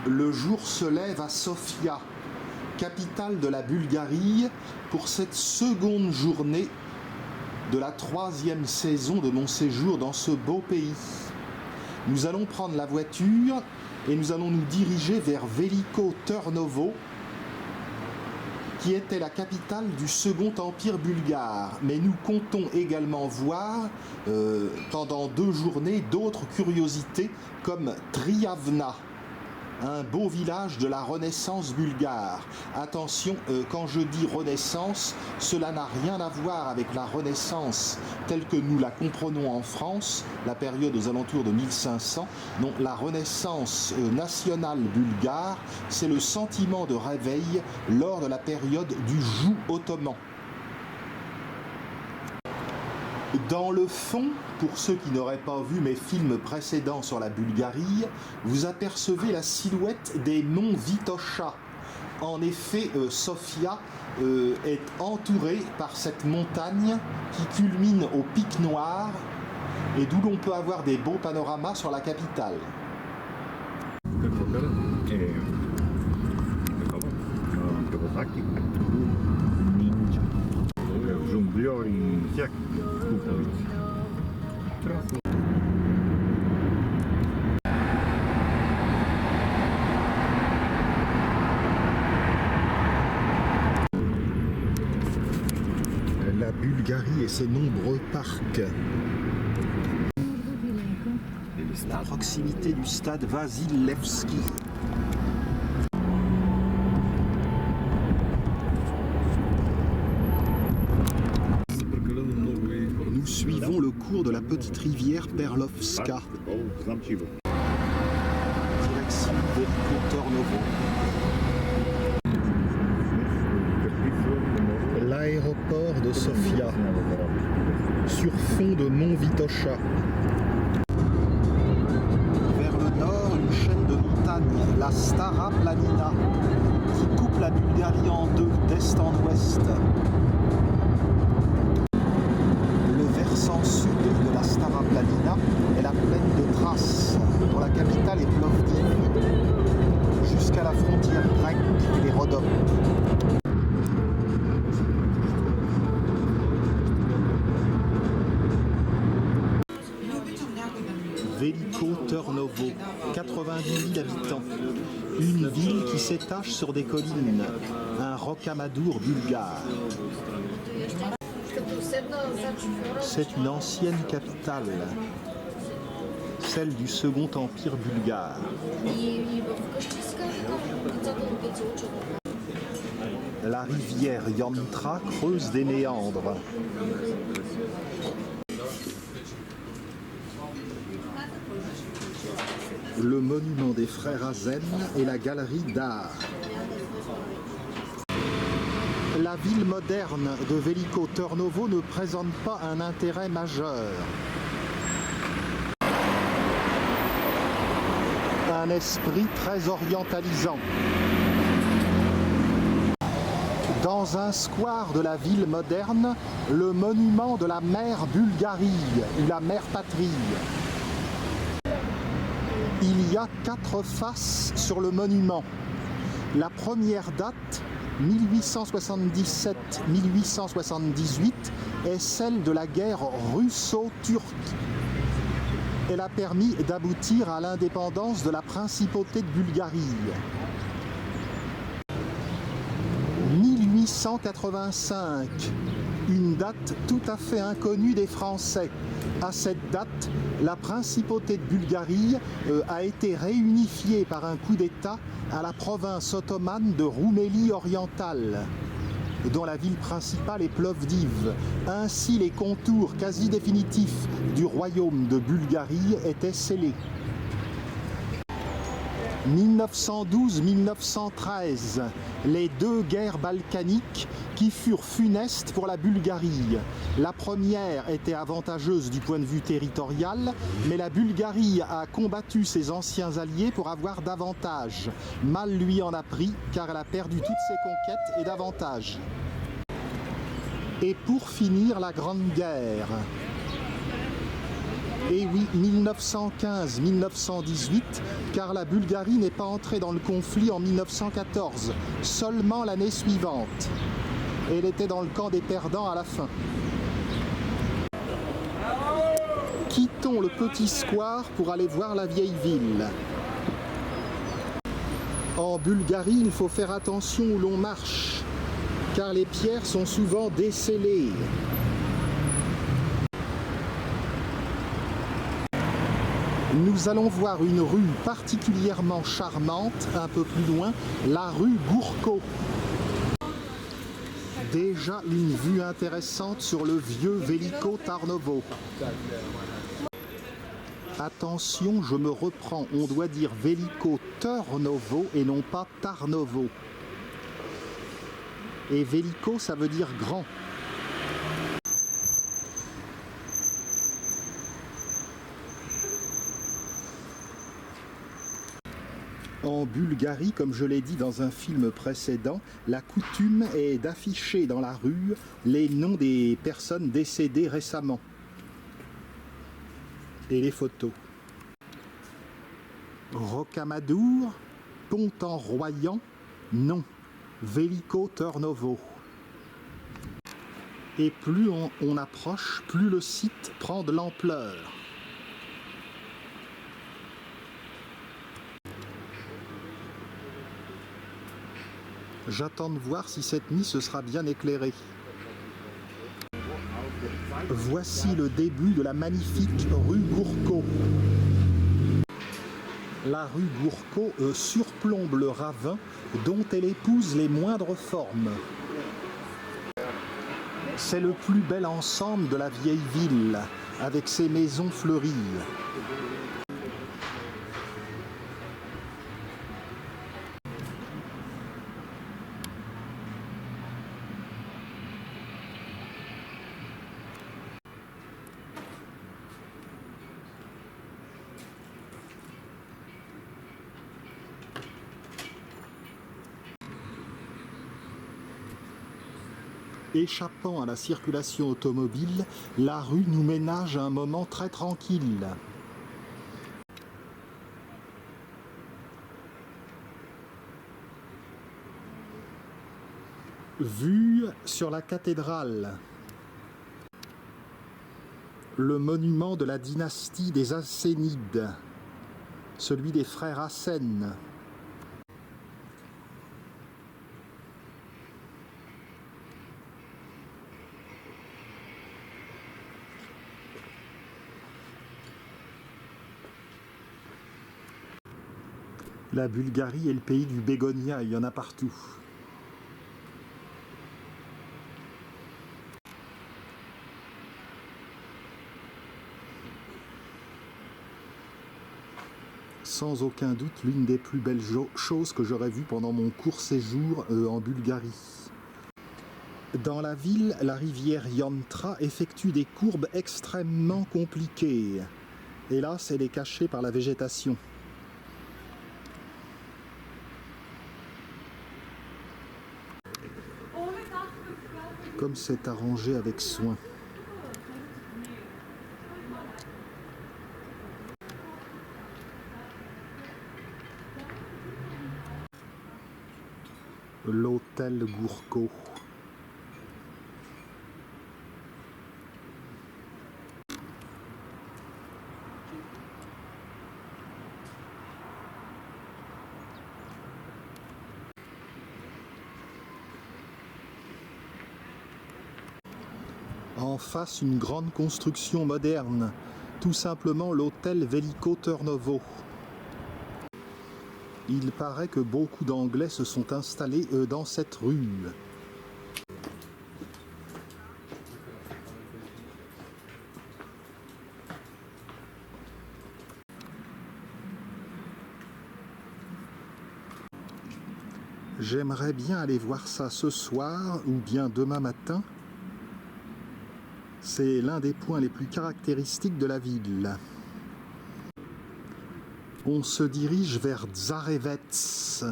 Le jour se lève à Sofia, capitale de la Bulgarie, pour cette seconde journée de la 3e saison de mon séjour dans ce beau pays. Nous allons prendre la voiture et nous allons nous diriger vers Veliko Trnovo, qui était la capitale du Second Empire bulgare. Mais nous comptons également voir pendant 2 journées d'autres curiosités comme Triavna, un beau village de la Renaissance bulgare. Attention, quand je dis Renaissance, cela n'a rien à voir avec la Renaissance telle que nous la comprenons en France, la période aux alentours de 1500. Non, la Renaissance nationale bulgare, c'est le sentiment de réveil lors de la période du joug ottoman. Dans le fond, pour ceux qui n'auraient pas vu mes films précédents sur la Bulgarie, vous apercevez la silhouette des monts Vitosha. En effet, Sofia est entourée par cette montagne qui culmine au pic noir et d'où l'on peut avoir des beaux panoramas sur la capitale. La Bulgarie et ses nombreux parcs. La proximité du stade Vasil Levski. Nous suivons le cours de la petite rivière Perlovska. Direction Veliko Trnovo. L'aéroport de Sofia, sur fond de mont Vitosha. Vers le nord, une chaîne de montagnes, la Stara Planina, qui coupe la Bulgarie en deux, d'est en ouest. Le versant sud de la Stara Planina est la plaine de Thrace, dont la capitale est Plovdiv, jusqu'à la frontière grecque et les Rhodopes. Veliko Trnovo, 90 000 habitants. Une ville qui s'étage sur des collines, un rocamadour bulgare. C'est une ancienne capitale, celle du Second Empire bulgare. La rivière Yantra creuse des méandres. Le monument des frères Azen et la galerie d'art. La ville moderne de Veliko Trnovo ne présente pas un intérêt majeur. Un esprit très orientalisant. Dans un square de la ville moderne, le monument de la mère Bulgarie, ou la mère patrie. Il y a 4 faces sur le monument. La première date, 1877-1878, est celle de la guerre russo-turque. Elle a permis d'aboutir à l'indépendance de la principauté de Bulgarie. 1885, une date tout à fait inconnue des Français. À cette date, la principauté de Bulgarie a été réunifiée par un coup d'État à la province ottomane de Roumélie orientale, dont la ville principale est Plovdiv. Ainsi, les contours quasi définitifs du royaume de Bulgarie étaient scellés. 1912-1913, les 2 guerres balkaniques qui furent funestes pour la Bulgarie. La première était avantageuse du point de vue territorial, mais la Bulgarie a combattu ses anciens alliés pour avoir davantage. Mal lui en a pris, car elle a perdu toutes ses conquêtes et davantage. Et pour finir, la Grande Guerre. Et oui, 1915-1918, car la Bulgarie n'est pas entrée dans le conflit en 1914, seulement l'année suivante. Elle était dans le camp des perdants à la fin. Quittons le petit square pour aller voir la vieille ville. En Bulgarie, il faut faire attention où l'on marche, car les pierres sont souvent descellées. Nous allons voir une rue particulièrement charmante, un peu plus loin, la rue Gourko. Déjà une vue intéressante sur le vieux Veliko Tarnovo. Attention, je me reprends, on doit dire Veliko Trnovo et non pas Tarnovo. Et Veliko, ça veut dire grand. En Bulgarie, comme je l'ai dit dans un film précédent, la coutume est d'afficher dans la rue les noms des personnes décédées récemment et les photos. Rocamadour, Pont-en-Royan, non, Veliko Trnovo. Et plus on approche, plus le site prend de l'ampleur. J'attends de voir si cette nuit se sera bien éclairée. Voici le début de la magnifique rue Gourko. La rue Gourko surplombe le ravin dont elle épouse les moindres formes. C'est le plus bel ensemble de la vieille ville, avec ses maisons fleuries. Échappant à la circulation automobile, la rue nous ménage un moment très tranquille. Vue sur la cathédrale, le monument de la dynastie des Assénides, celui des frères Hassen. La Bulgarie est le pays du bégonia, il y en a partout. Sans aucun doute, l'une des plus belles choses que j'aurais vues pendant mon court séjour en Bulgarie. Dans la ville, la rivière Yantra effectue des courbes extrêmement compliquées. Hélas, elle est cachée par la végétation. Comme c'est arrangé avec soin. L'hôtel Gourko. En face, une grande construction moderne, tout simplement l'hôtel Veliko Trnovo. Il paraît que beaucoup d'Anglais se sont installés dans cette rue. J'aimerais bien aller voir ça ce soir ou bien demain matin. C'est l'un des points les plus caractéristiques de la ville. On se dirige vers Tsarevets,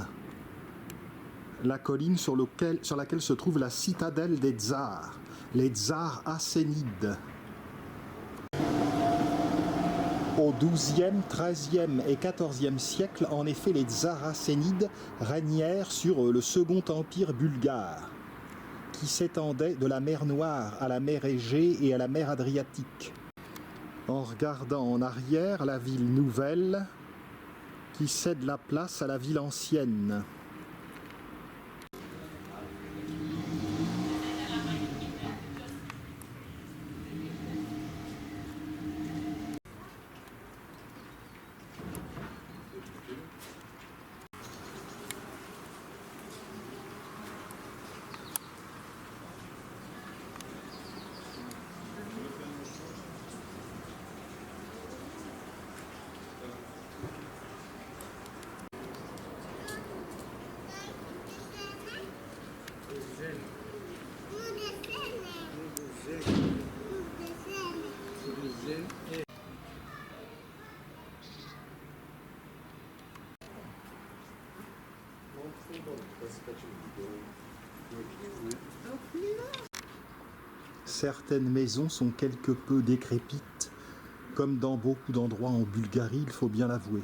la colline sur laquelle se trouve la citadelle des tsars, les tsars Hassanides. Au XIIe, XIIIe et XIVe siècle, en effet, les Tsaracénides régnèrent sur le Second Empire bulgare, qui s'étendait de la mer Noire à la mer Égée et à la mer Adriatique. En regardant en arrière, la ville nouvelle qui cède la place à la ville ancienne. Certaines maisons sont quelque peu décrépites, comme dans beaucoup d'endroits en Bulgarie, il faut bien l'avouer.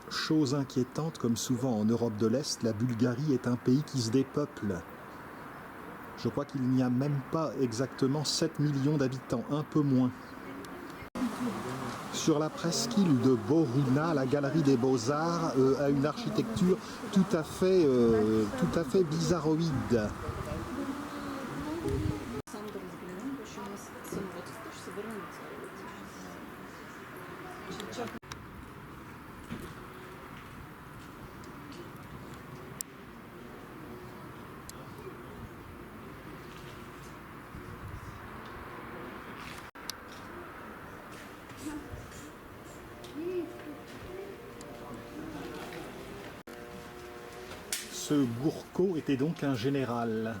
Chose inquiétante, comme souvent en Europe de l'Est, la Bulgarie est un pays qui se dépeuple. Je crois qu'il n'y a même pas exactement 7 millions d'habitants, un peu moins. Sur la presqu'île de Boruna, la galerie des Beaux-Arts a une architecture tout à fait bizarroïde. Ce Gourko était donc un général.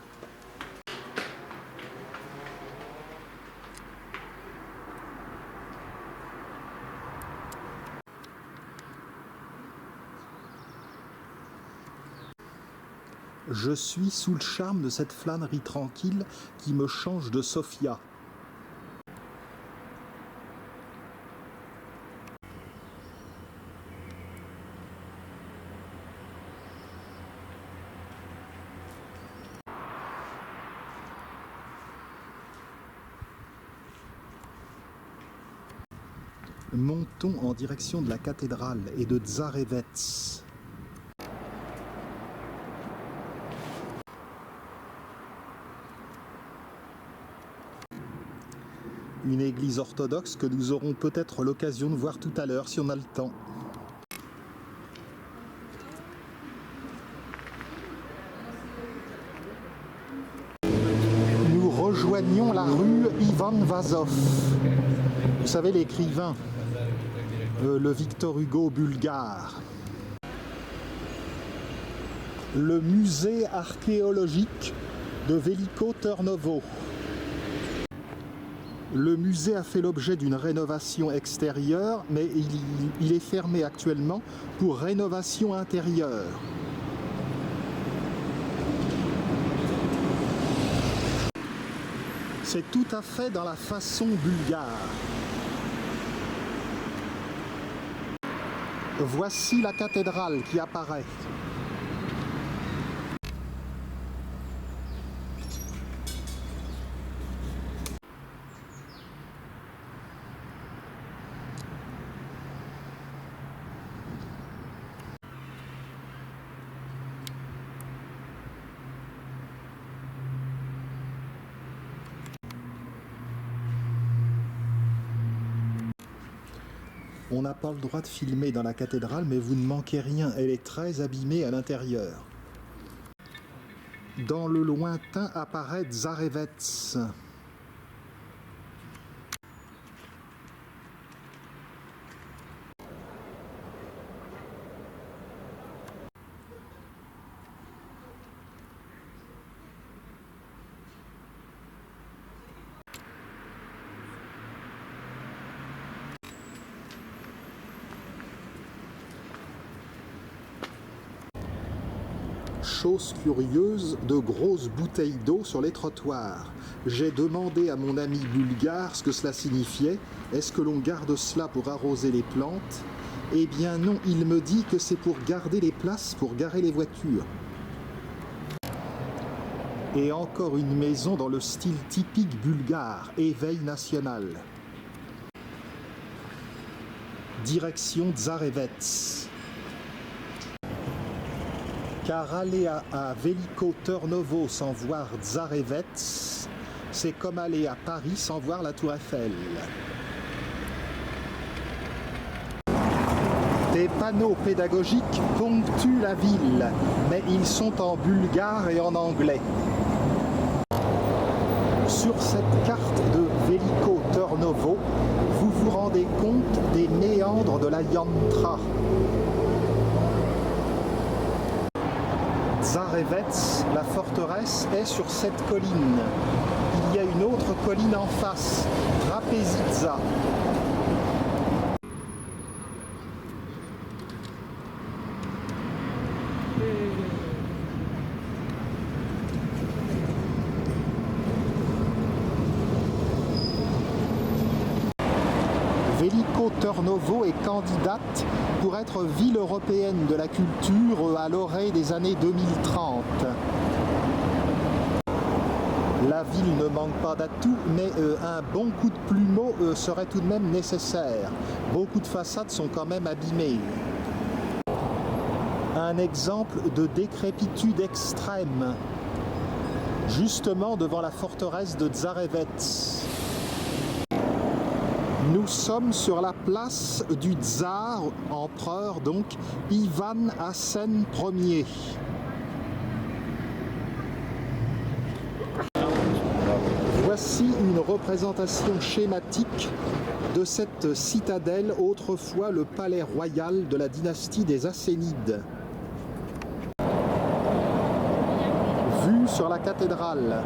Je suis sous le charme de cette flânerie tranquille qui me change de Sofia. Montons en direction de la cathédrale et de Tsarevets. Une église orthodoxe que nous aurons peut-être l'occasion de voir tout à l'heure si on a le temps. Nous rejoignons la rue Ivan Vazov. Vous savez, l'écrivain, le Victor Hugo bulgare. Le musée archéologique de Veliko Trnovo. Le musée a fait l'objet d'une rénovation extérieure, mais il est fermé actuellement pour rénovation intérieure. C'est tout à fait dans la façon bulgare. Voici la cathédrale qui apparaît. On n'a pas le droit de filmer dans la cathédrale, mais vous ne manquez rien, elle est très abîmée à l'intérieur. Dans le lointain apparaît Tsarevets. chose curieuse, de grosses bouteilles d'eau sur les trottoirs. J'ai demandé à mon ami bulgare ce que cela signifiait. Est-ce que l'on garde cela pour arroser les plantes? Eh bien non, il me dit que c'est pour garder les places pour garer les voitures. Et encore une maison dans le style typique bulgare, éveil national. Direction Tsarevets. Car aller à Veliko Trnovo sans voir Tsarevets, c'est comme aller à Paris sans voir la Tour Eiffel. Des panneaux pédagogiques ponctuent la ville, mais ils sont en bulgare et en anglais. Sur cette carte de Veliko Trnovo, vous vous rendez compte des méandres de la Yantra. Tsarevets, la forteresse, est sur cette colline. Il y a une autre colline en face, Trapezitsa. Veliko Trnovo est candidate pour être ville européenne de la culture à l'orée des années 2030. La ville ne manque pas d'atouts, mais un bon coup de plumeau serait tout de même nécessaire. Beaucoup de façades sont quand même abîmées. Un exemple de décrépitude extrême, justement devant la forteresse de Tsarevets. Nous sommes sur la place du tsar, empereur donc, Ivan Hassen Ier. Voici une représentation schématique de cette citadelle, autrefois le palais royal de la dynastie des Hassanides. Vue sur la cathédrale.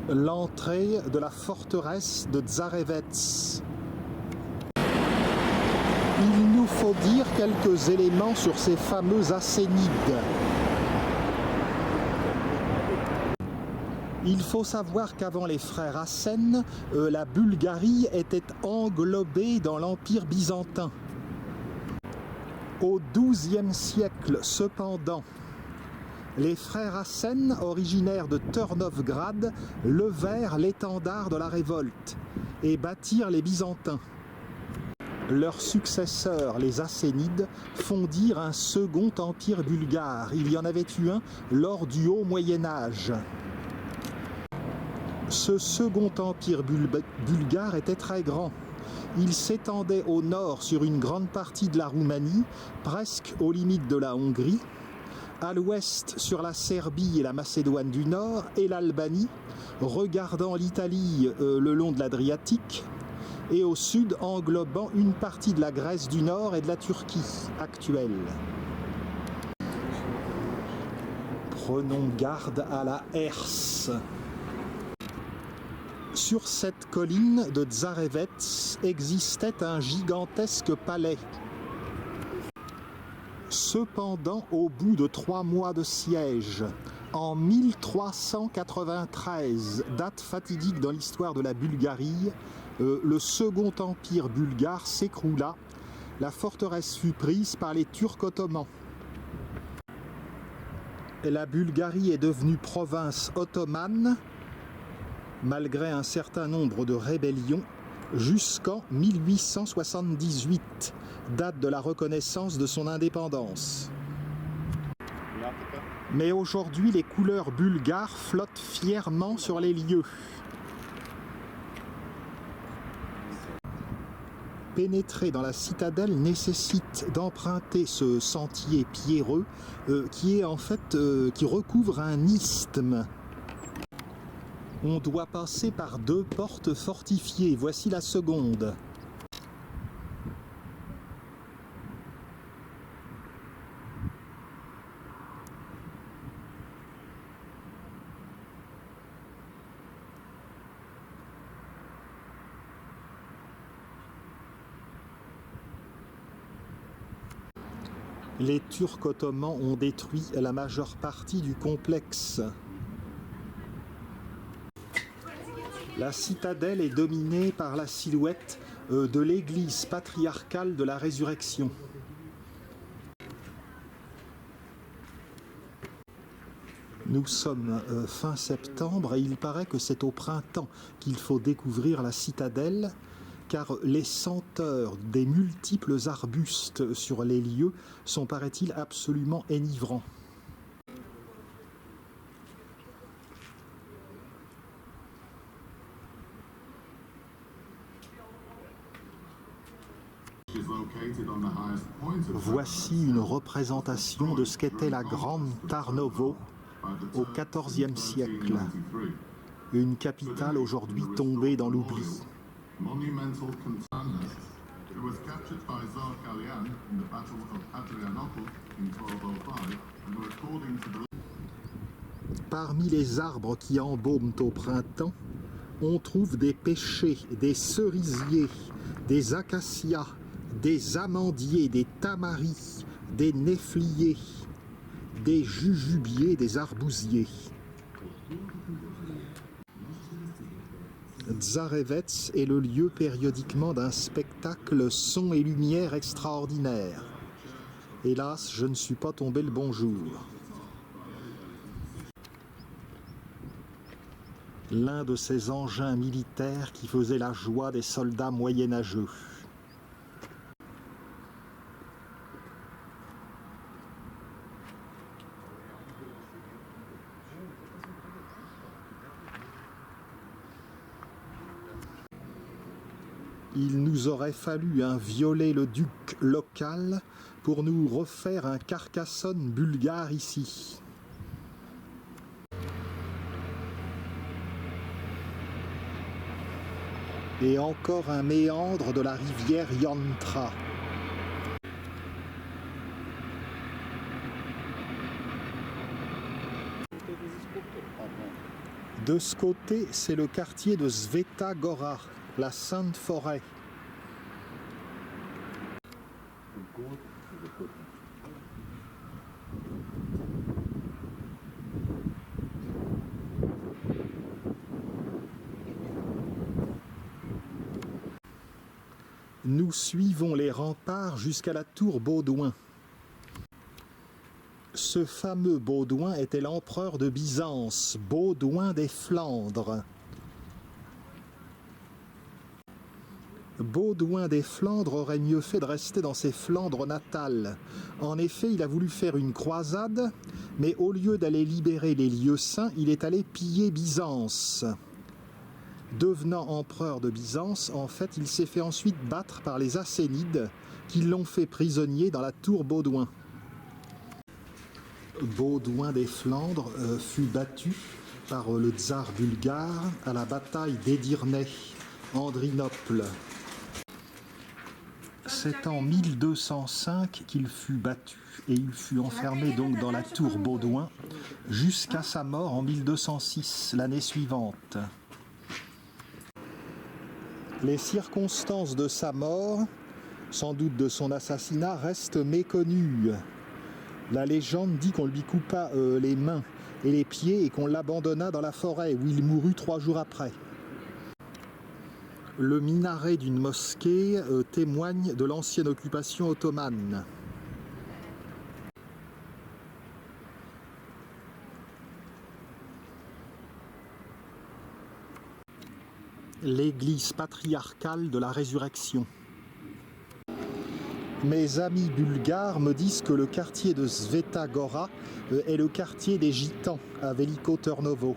L'entrée de la forteresse de Tsarevets. Il nous faut dire quelques éléments sur ces fameux Hassanides. Il faut savoir qu'avant les frères Hassen, la Bulgarie était englobée dans l'Empire byzantin. Au XIIe siècle, cependant, les frères Hassen, originaires de Trnovgrad, levèrent l'étendard de la révolte et battirent les Byzantins. Leurs successeurs, les Hassanides, fondirent un second empire bulgare. Il y en avait eu un lors du Haut Moyen-Âge. Ce second empire bulgare était très grand. Il s'étendait au nord sur une grande partie de la Roumanie, presque aux limites de la Hongrie, à l'ouest sur la Serbie et la Macédoine du Nord et l'Albanie, regardant l'Italie le long de l'Adriatique, et au sud englobant une partie de la Grèce du Nord et de la Turquie actuelle. Prenons garde à la herse. Sur cette colline de Tsarevets existait un gigantesque palais. Cependant, au bout de 3 mois de siège, en 1393, date fatidique dans l'histoire de la Bulgarie, le second empire bulgare s'écroula. La forteresse fut prise par les Turcs ottomans. La Bulgarie est devenue province ottomane, malgré un certain nombre de rébellions, jusqu'en 1878, date de la reconnaissance de son indépendance. Mais aujourd'hui, les couleurs bulgares flottent fièrement sur les lieux. Pénétrer dans la citadelle nécessite d'emprunter ce sentier pierreux qui recouvre un isthme. On doit passer par 2 portes fortifiées. Voici la seconde. Les Turcs ottomans ont détruit la majeure partie du complexe. La citadelle est dominée par la silhouette de l'église patriarcale de la Résurrection. Nous sommes fin septembre et il paraît que c'est au printemps qu'il faut découvrir la citadelle, car les senteurs des multiples arbustes sur les lieux sont, paraît-il, absolument enivrants. Voici une représentation de ce qu'était la Grande Tarnovo au XIVe siècle, une capitale aujourd'hui tombée dans l'oubli. Parmi les arbres qui embaument au printemps, on trouve des pêchers, des cerisiers, des acacias, des amandiers, des tamaris, des néfliers, des jujubiers, des arbousiers. Tsarevets est le lieu périodiquement d'un spectacle son et lumière extraordinaire. Hélas, je ne suis pas tombé le bon jour. L'un de ces engins militaires qui faisaient la joie des soldats moyenâgeux. Il nous aurait fallu un viollet-le-duc local pour nous refaire un Carcassonne bulgare ici. Et encore un méandre de la rivière Yantra. De ce côté, c'est le quartier de Sveta Gora, la Sainte Forêt. Nous suivons les remparts jusqu'à la tour Baudouin. Ce fameux Baudouin était l'empereur de Byzance, Baudouin des Flandres. Baudouin des Flandres aurait mieux fait de rester dans ses Flandres natales. En effet, il a voulu faire une croisade, mais au lieu d'aller libérer les lieux saints, il est allé piller Byzance. Devenant empereur de Byzance, en fait, il s'est fait ensuite battre par les Assénides, qui l'ont fait prisonnier dans la tour Baudouin. Baudouin des Flandres fut battu par le tsar bulgare à la bataille d'Edirné, Andrinople. C'est en 1205 qu'il fut battu et il fut enfermé donc dans la tour Baudouin jusqu'à sa mort en 1206, l'année suivante. Les circonstances de sa mort, sans doute de son assassinat, restent méconnues. La légende dit qu'on lui coupa les mains et les pieds et qu'on l'abandonna dans la forêt où il mourut 3 jours après. Le minaret d'une mosquée témoigne de l'ancienne occupation ottomane. L'église patriarcale de la Résurrection. Mes amis bulgares me disent que le quartier de Sveta Gora est le quartier des Gitans à Veliko Trnovo.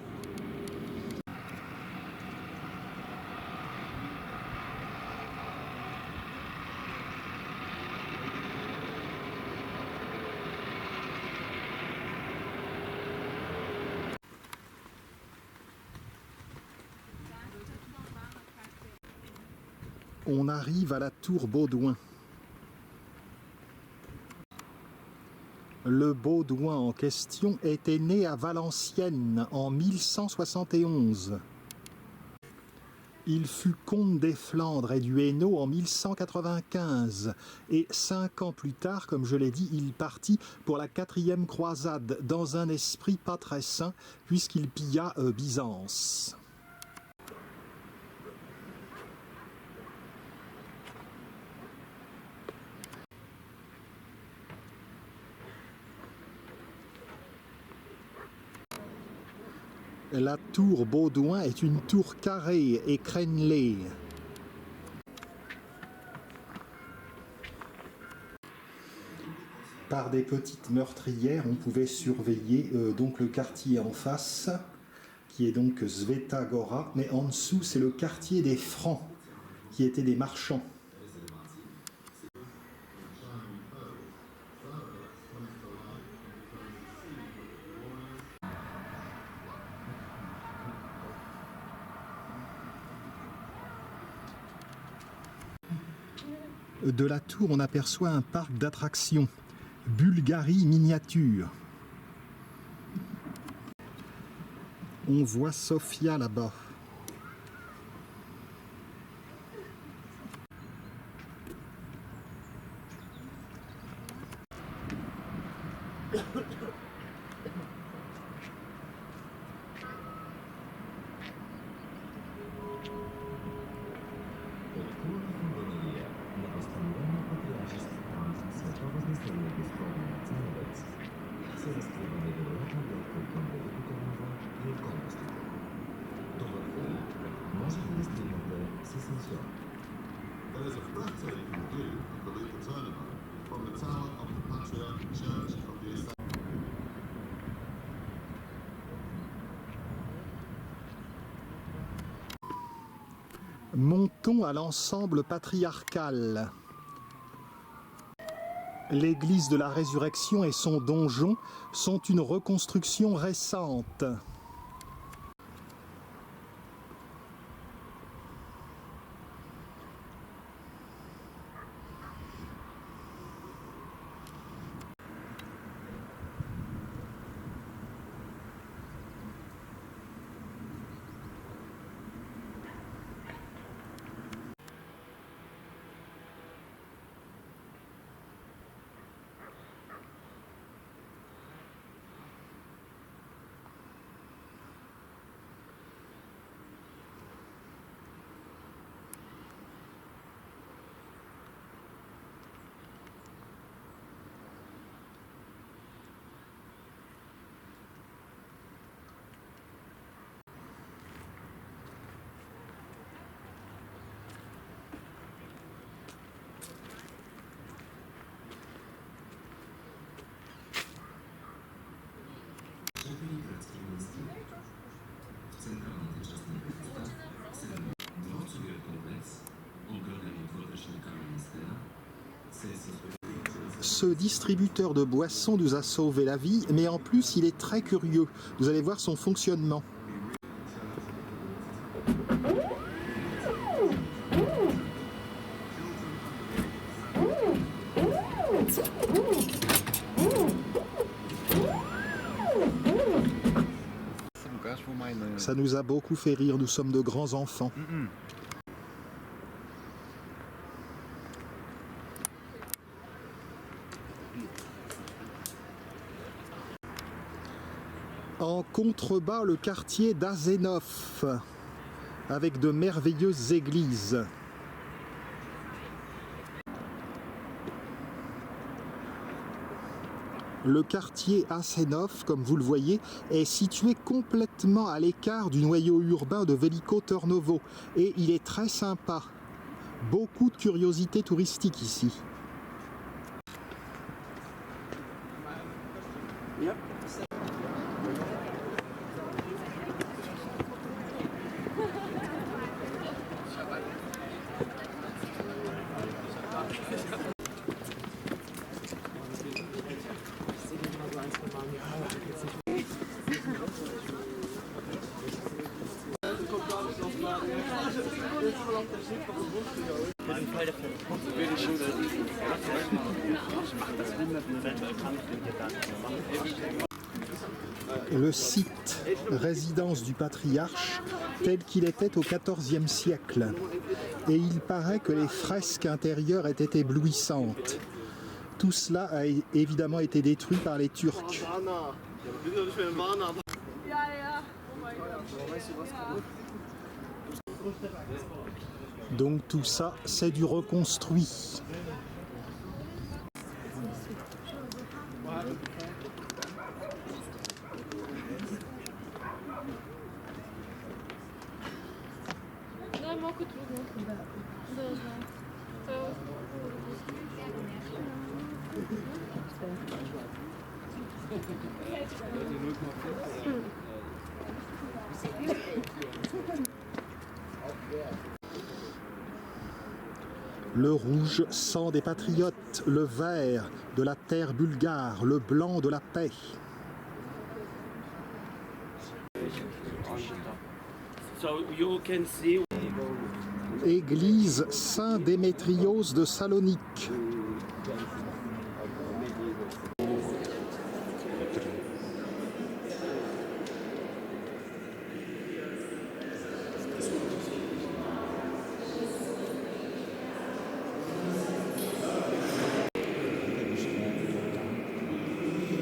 On arrive à la tour Baudouin. Le Baudouin en question était né à Valenciennes en 1171. Il fut comte des Flandres et du Hainaut en 1195 et 5 ans plus tard, comme je l'ai dit, il partit pour la 4e croisade dans un esprit pas très sain puisqu'il pilla Byzance. La tour Baudouin est une tour carrée et crénelée. Par des petites meurtrières, on pouvait surveiller donc le quartier en face, qui est donc Sveta Gora, mais en dessous c'est le quartier des Francs, qui étaient des marchands. De la tour, on aperçoit un parc d'attractions, Bulgarie miniature. On voit Sofia là-bas. There is a breathtaking view of the Lipa Tournament from the tower of the Patriarch Church of the Estate. Montons à l'ensemble patriarcal. L'église de la Résurrection et son donjon sont une reconstruction récente. Ce distributeur de boissons nous a sauvé la vie, mais en plus il est très curieux. Vous allez voir son fonctionnement. Ça nous a beaucoup fait rire, nous sommes de grands enfants. En contrebas, le quartier d'Azenov, avec de merveilleuses églises. Le quartier Asenov, comme vous le voyez, est situé complètement à l'écart du noyau urbain de Veliko Trnovo et il est très sympa. Beaucoup de curiosités touristiques ici. Le site résidence du patriarche tel qu'il était au XIVe siècle. Et il paraît que les fresques intérieures étaient éblouissantes. Tout cela a évidemment été détruit par les Turcs. Donc tout ça, c'est du reconstruit. Le rouge, sang des patriotes, le vert de la terre bulgare, le blanc de la paix. So you can see. Église Saint-Démétrios de Salonique.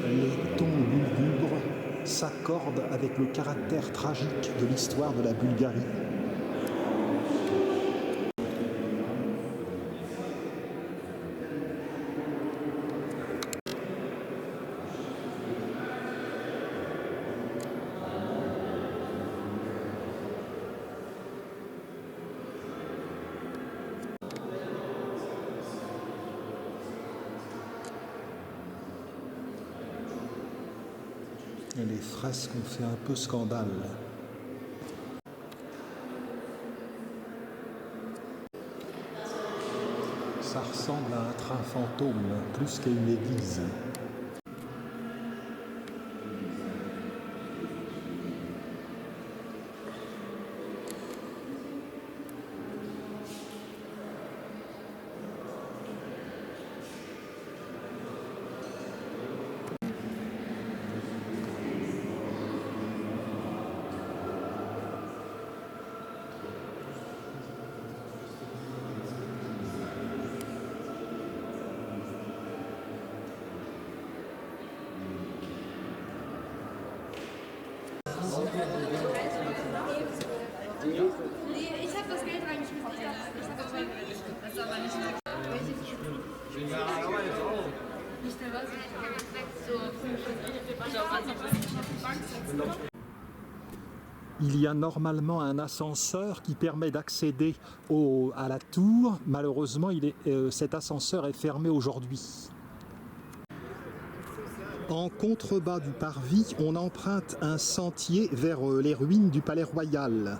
Les tons lugubres s'accordent avec le caractère tragique de l'histoire de la Bulgarie. Et les fresques ont fait un peu scandale. Ça ressemble à un train fantôme, plus qu'à une église. Ich habe das Geld reingeschmissen. Ich habe das aber nicht. Nicht mehr was? Il y a normalement un ascenseur qui permet d'accéder à la tour. Malheureusement, cet ascenseur est fermé aujourd'hui. En contrebas du parvis, on emprunte un sentier vers les ruines du Palais Royal.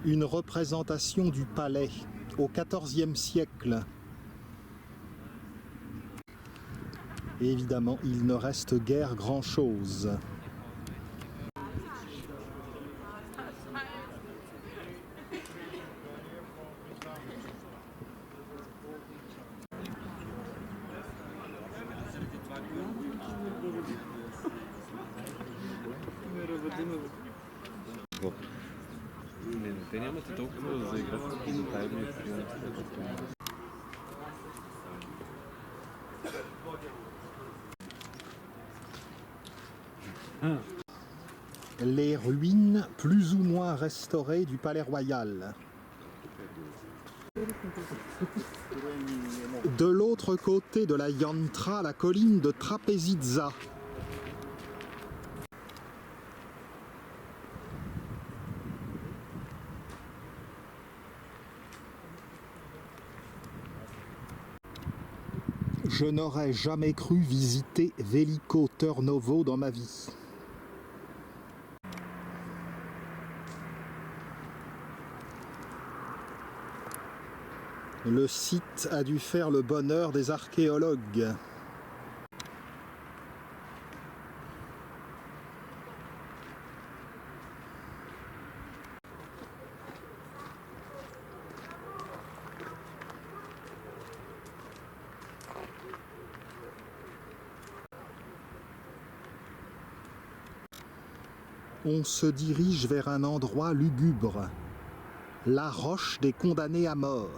Une représentation du palais au XIVe siècle. Et évidemment, il ne reste guère grand-chose. Те нямате толкова да заиграт и детайлни Les ruines plus ou moins restaurées du Palais Royal. De l'autre côté de la Yantra, la colline de Trapezitza. Je n'aurais jamais cru visiter Veliko Trnovo dans ma vie. Le site a dû faire le bonheur des archéologues. On se dirige vers un endroit lugubre, la roche des condamnés à mort.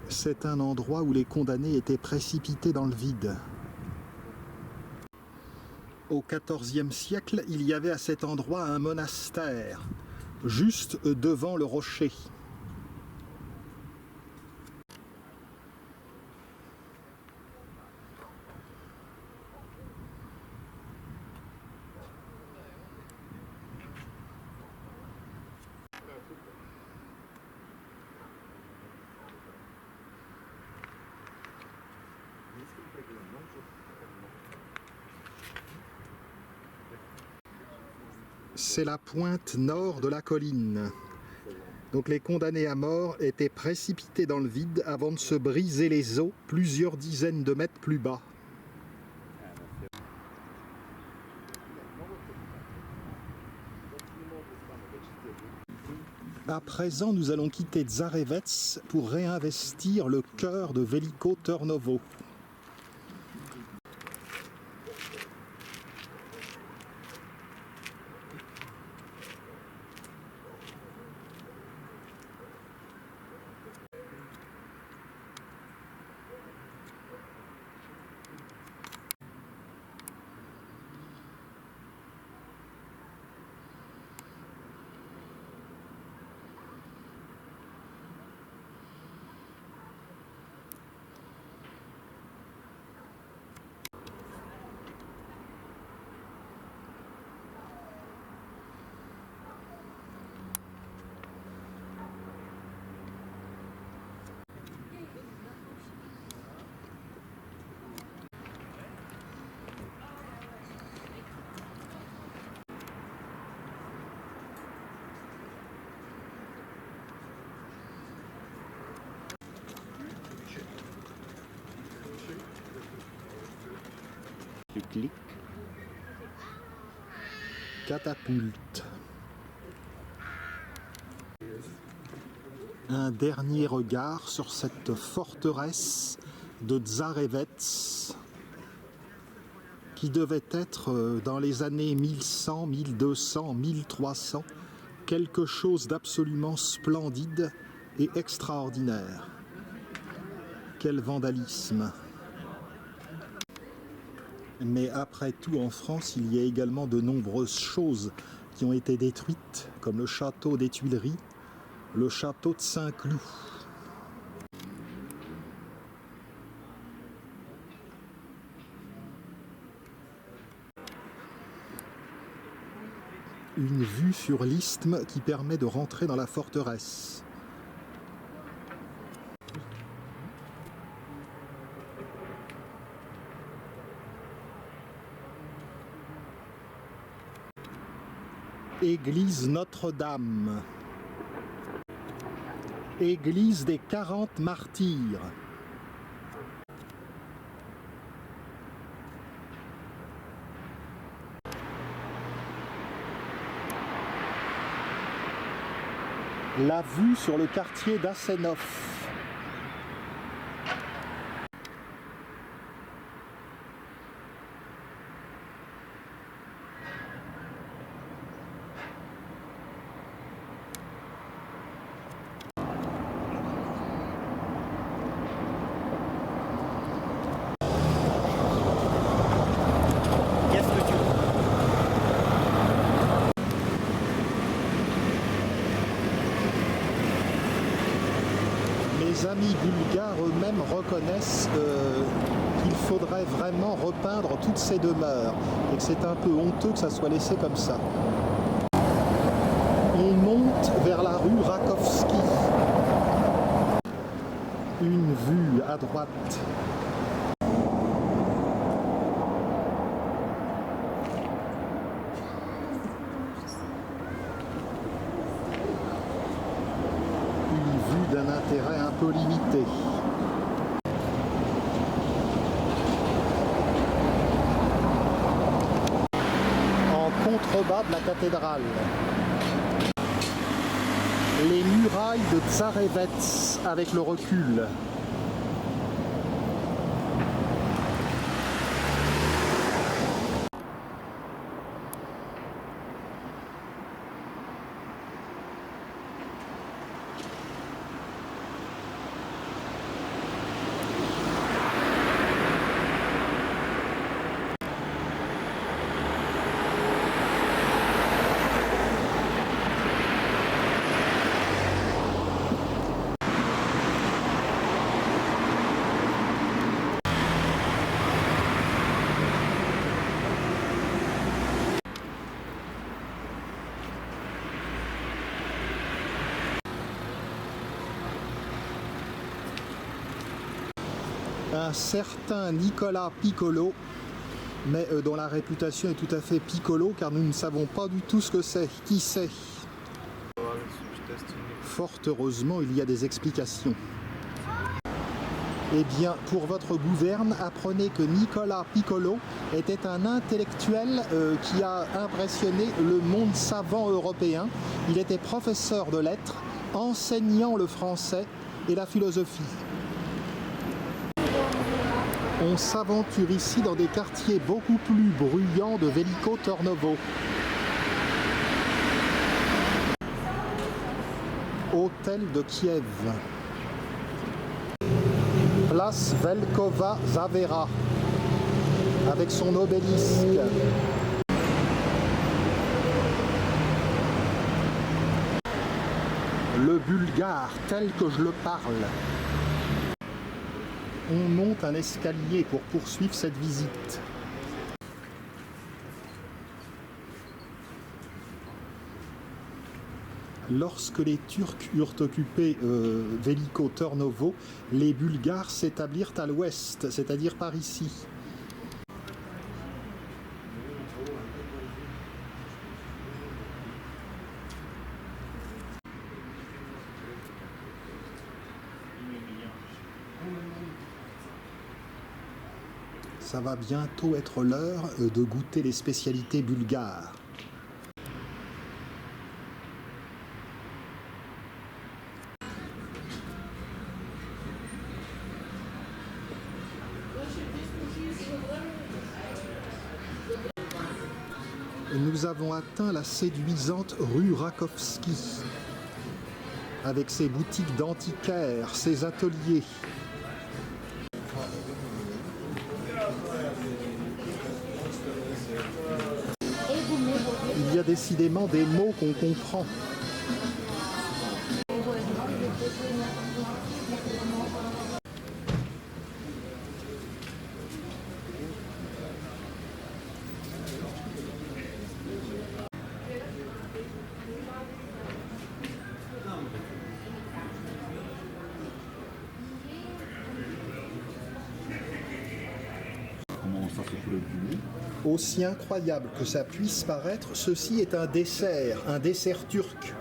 C'est un endroit où les condamnés étaient précipités dans le vide. Au XIVe siècle, il y avait à cet endroit un monastère, juste devant le rocher. C'est la pointe nord de la colline. Donc les condamnés à mort étaient précipités dans le vide avant de se briser les os plusieurs dizaines de mètres plus bas. À présent, nous allons quitter Tsarevets pour réinvestir le cœur de Veliko Trnovo. Tu cliques. Catapulte. Un dernier regard sur cette forteresse de Tsarevets qui devait être dans les années 1100, 1200, 1300 quelque chose d'absolument splendide et extraordinaire. Quel vandalisme! Mais après tout, en France, il y a également de nombreuses choses qui ont été détruites, comme le château des Tuileries, le château de Saint-Cloud. Une vue sur l'isthme qui permet de rentrer dans la forteresse. Église Notre-Dame. Église des 40 martyrs. La vue sur le quartier d'Assenov. Les amis bulgares eux-mêmes reconnaissent qu'il faudrait vraiment repeindre toutes ces demeures et que c'est un peu honteux que ça soit laissé comme ça. On monte vers la rue Rakovski. Une vue à droite. D'un intérêt un peu limité. En contrebas de la cathédrale, les murailles de Tsarevets avec le recul. un certain Nicolas Piccolo, mais dont la réputation est tout à fait piccolo, car nous ne savons pas du tout ce que c'est. Qui c'est? Fort heureusement, il y a des explications. Eh bien, pour votre gouverne, apprenez que Nicolas Piccolo était un intellectuel qui a impressionné le monde savant européen. Il était professeur de lettres, enseignant le français et la philosophie. On s'aventure ici dans des quartiers beaucoup plus bruyants de Veliko Turnovo. Hôtel de Kiev. Place Velkova Zavera, avec son obélisque. Le bulgare tel que je le parle. On monte un escalier pour poursuivre cette visite. Lorsque les Turcs eurent occupé Veliko Turnovo, les Bulgares s'établirent à l'ouest, c'est-à-dire par ici. Ça va bientôt être l'heure de goûter les spécialités bulgares. Nous avons atteint la séduisante rue Rakovski, avec ses boutiques d'antiquaires, ses ateliers. Il y a décidément des mots qu'on comprend. Aussi incroyable que ça puisse paraître, ceci est un dessert turc.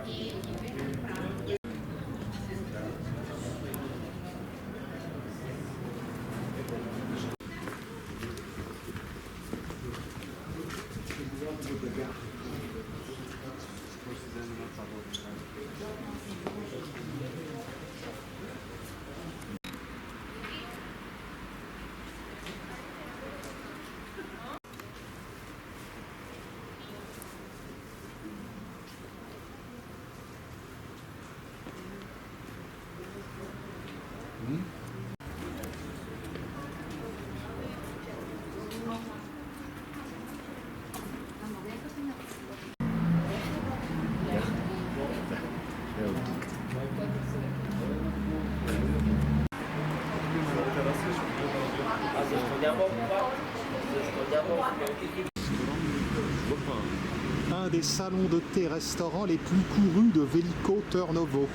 Un des salons de thé-restaurants les plus courus de Veliko Turnovo.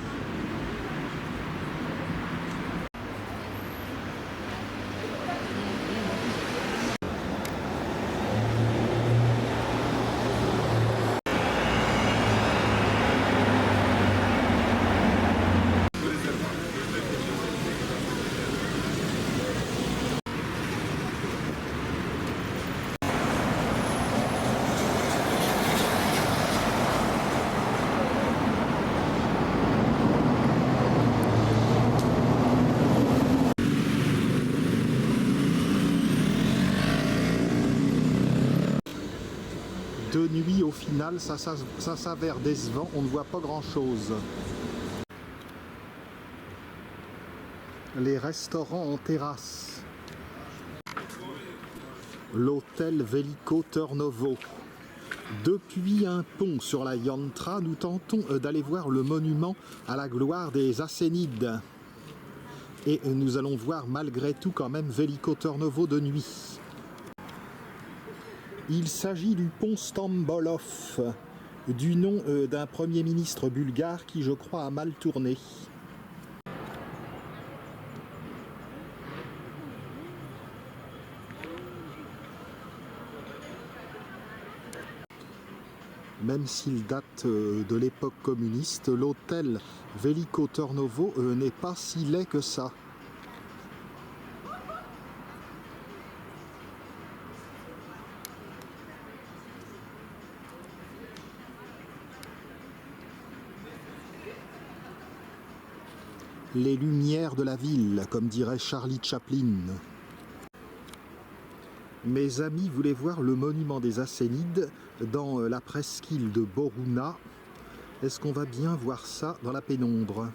De nuit, au final, ça s'avère décevant, on ne voit pas grand-chose. Les restaurants en terrasse. L'hôtel Veliko Turnovo. Depuis un pont sur la Yantra, nous tentons d'aller voir le monument à la gloire des Assénides. Et nous allons voir malgré tout quand même Veliko Turnovo de nuit. Il s'agit du pont Stambolov, du nom d'un premier ministre bulgare qui, je crois, a mal tourné. Même s'il date de l'époque communiste, l'hôtel Veliko Trnovo n'est pas si laid que ça. Les lumières de la ville, comme dirait Charlie Chaplin. Mes amis voulaient voir le monument des Assénides dans la presqu'île de Boruna. Est-ce qu'on va bien voir ça dans la pénombre?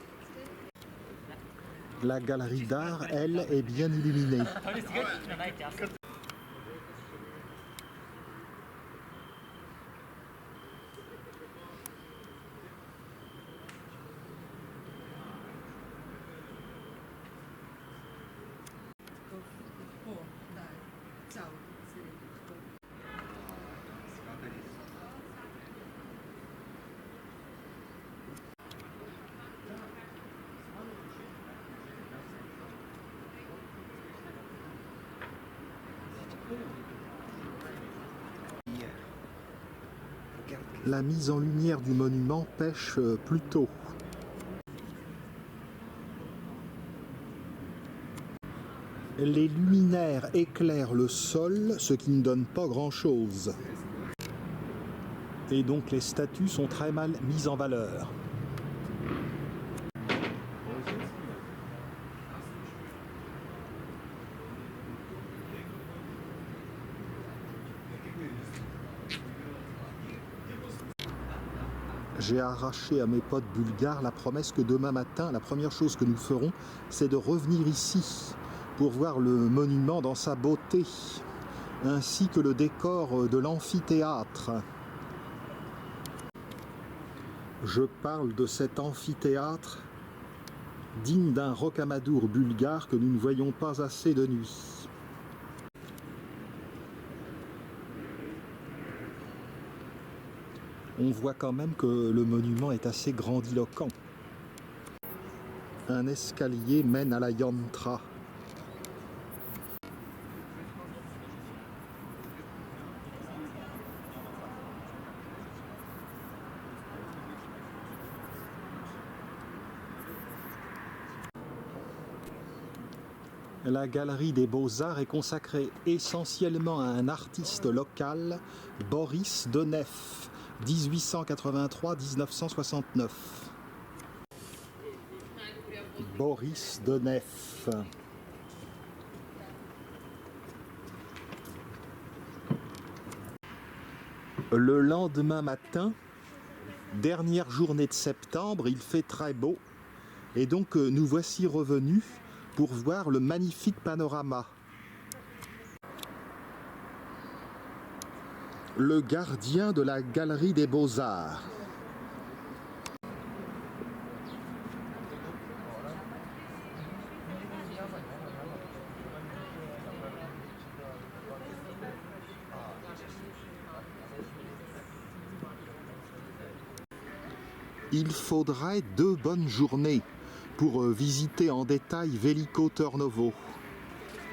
La galerie d'art, elle, est bien illuminée. La mise en lumière du monument pêche plutôt. Les luminaires éclairent le sol, ce qui ne donne pas grand-chose. Et donc les statues sont très mal mises en valeur. J'ai arraché à mes potes bulgares la promesse que demain matin, la première chose que nous ferons, c'est de revenir ici pour voir le monument dans sa beauté, ainsi que le décor de l'amphithéâtre. Je parle de cet amphithéâtre digne d'un rocamadour bulgare que nous ne voyons pas assez de nuit. On voit quand même que le monument est assez grandiloquent. Un escalier mène à la yantra. La galerie des Beaux-Arts est consacrée essentiellement à un artiste local, Boris Denev, 1883-1969. Boris Denev. Le lendemain matin, dernière journée de septembre, il fait très beau. Et donc nous voici revenus pour voir le magnifique panorama. Le gardien de la galerie des Beaux-Arts. Il faudrait 2 bonnes journées pour visiter en détail Veliko Trnovo.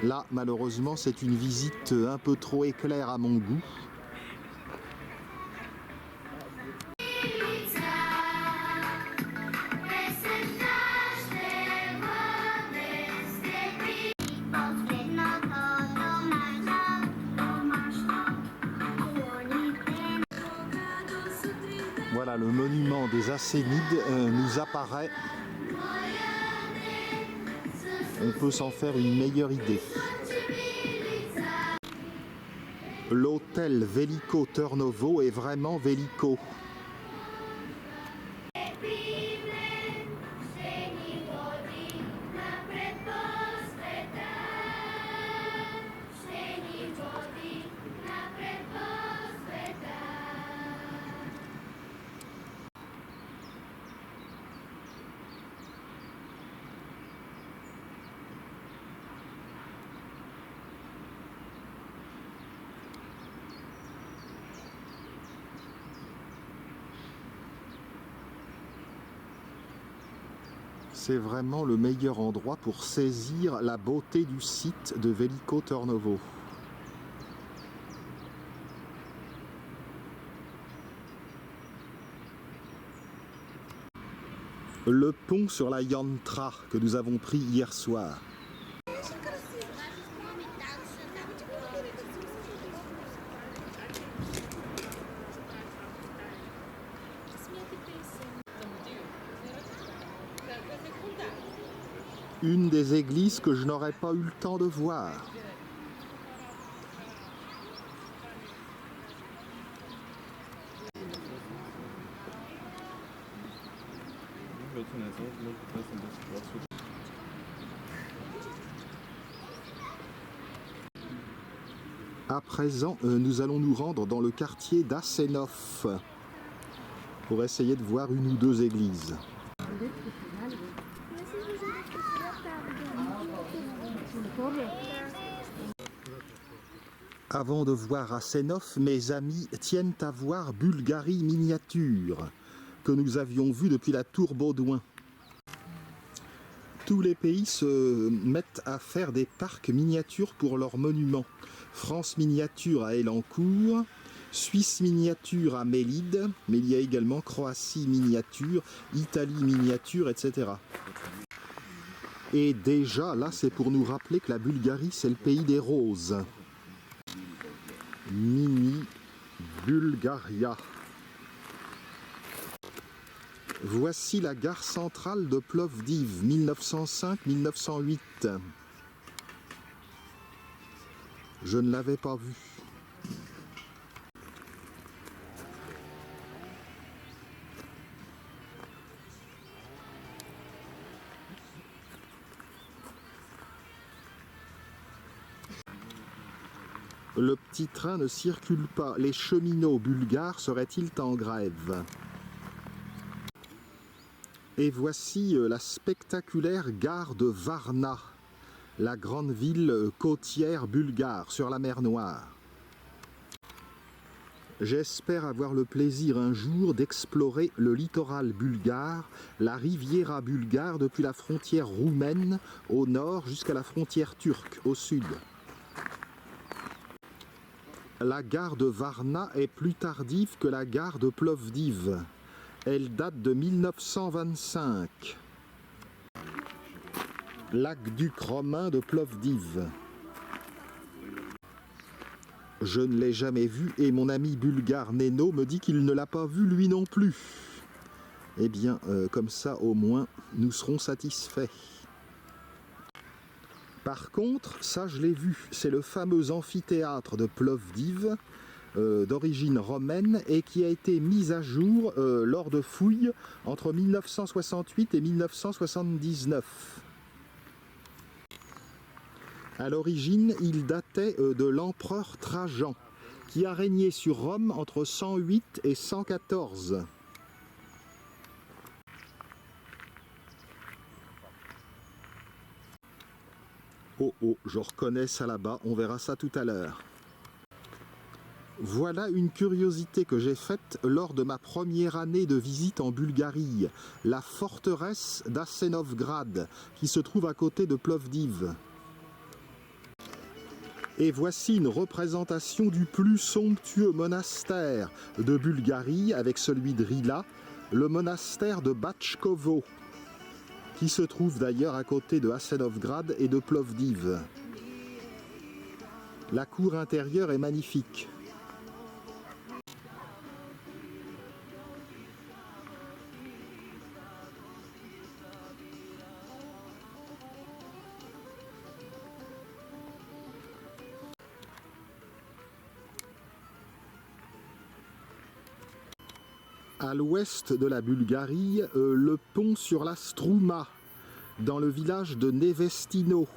Là, malheureusement, c'est une visite un peu trop éclair à mon goût. Voilà, le monument des Assénides nous apparaît. On peut s'en faire une meilleure idée. L'hôtel Veliko Trnovo est vraiment Veliko. C'est vraiment le meilleur endroit pour saisir la beauté du site de Veliko Trnovo. Le pont sur la Yantra que nous avons pris hier soir. Une des églises que je n'aurais pas eu le temps de voir. À présent, nous allons nous rendre dans le quartier d'Asenov pour essayer de voir une ou deux églises. Avant de voir Asenov, mes amis tiennent à voir Bulgarie miniature, que nous avions vu depuis la tour Baudouin. Tous les pays se mettent à faire des parcs miniatures pour leurs monuments. France miniature à Elancourt, Suisse miniature à Mélide, mais il y a également Croatie miniature, Italie miniature, etc. Et déjà, là, c'est pour nous rappeler que la Bulgarie, c'est le pays des roses. Mini Bulgaria. Voici la gare centrale de Plovdiv, 1905-1908. Je ne l'avais pas vue. Le petit train ne circule pas. Les cheminots bulgares seraient-ils en grève? Et voici la spectaculaire gare de Varna, la grande ville côtière bulgare sur la mer Noire. J'espère avoir le plaisir un jour d'explorer le littoral bulgare, la Riviera bulgare depuis la frontière roumaine au nord jusqu'à la frontière turque au sud. La gare de Varna est plus tardive que la gare de Plovdiv. Elle date de 1925. L'aqueduc romain de Plovdiv. Je ne l'ai jamais vu et mon ami bulgare Neno me dit qu'il ne l'a pas vu lui non plus. Eh bien, comme ça au moins, nous serons satisfaits. Par contre, ça je l'ai vu, c'est le fameux amphithéâtre de Plovdiv, d'origine romaine et qui a été mis à jour lors de fouilles entre 1968 et 1979. À l'origine, il datait de l'empereur Trajan, qui a régné sur Rome entre 108 et 114. Oh oh, je reconnais ça là-bas, on verra ça tout à l'heure. Voilà une curiosité que j'ai faite lors de ma première année de visite en Bulgarie, la forteresse d'Asenovgrad, qui se trouve à côté de Plovdiv. Et voici une représentation du plus somptueux monastère de Bulgarie avec celui de Rila, le monastère de Batchkovo, qui se trouve d'ailleurs à côté de Asenovgrad et de Plovdiv. La cour intérieure est magnifique. À l'ouest de la Bulgarie, le pont sur la Strouma, dans le village de Nevestino.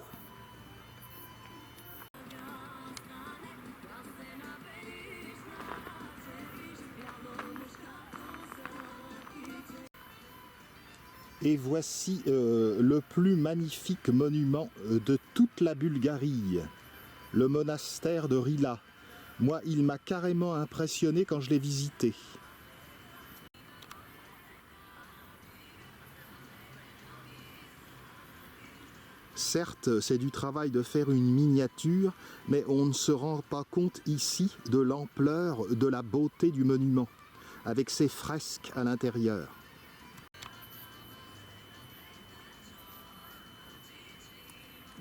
Et voici le plus magnifique monument de toute la Bulgarie, le monastère de Rila. Moi, il m'a carrément impressionné quand je l'ai visité. Certes, c'est du travail de faire une miniature, mais on ne se rend pas compte ici de l'ampleur, de la beauté du monument, avec ses fresques à l'intérieur.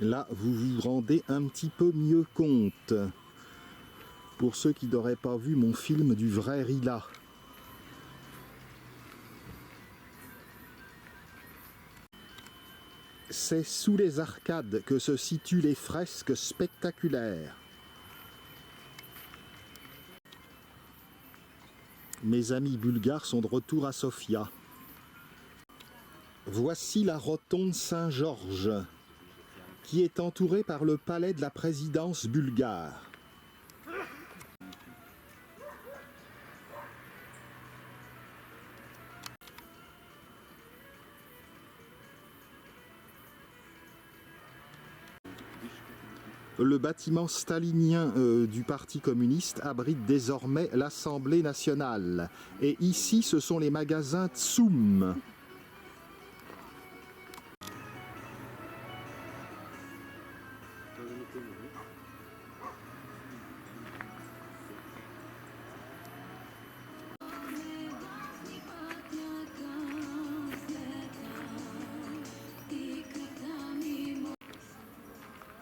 Là, vous vous rendez un petit peu mieux compte. Pour ceux qui n'auraient pas vu mon film du vrai Rila. C'est sous les arcades que se situent les fresques spectaculaires. Mes amis bulgares sont de retour à Sofia. Voici la rotonde Saint-Georges, qui est entourée par le palais de la présidence bulgare. Le bâtiment stalinien du Parti communiste abrite désormais l'Assemblée nationale. Et ici, ce sont les magasins Tsoum.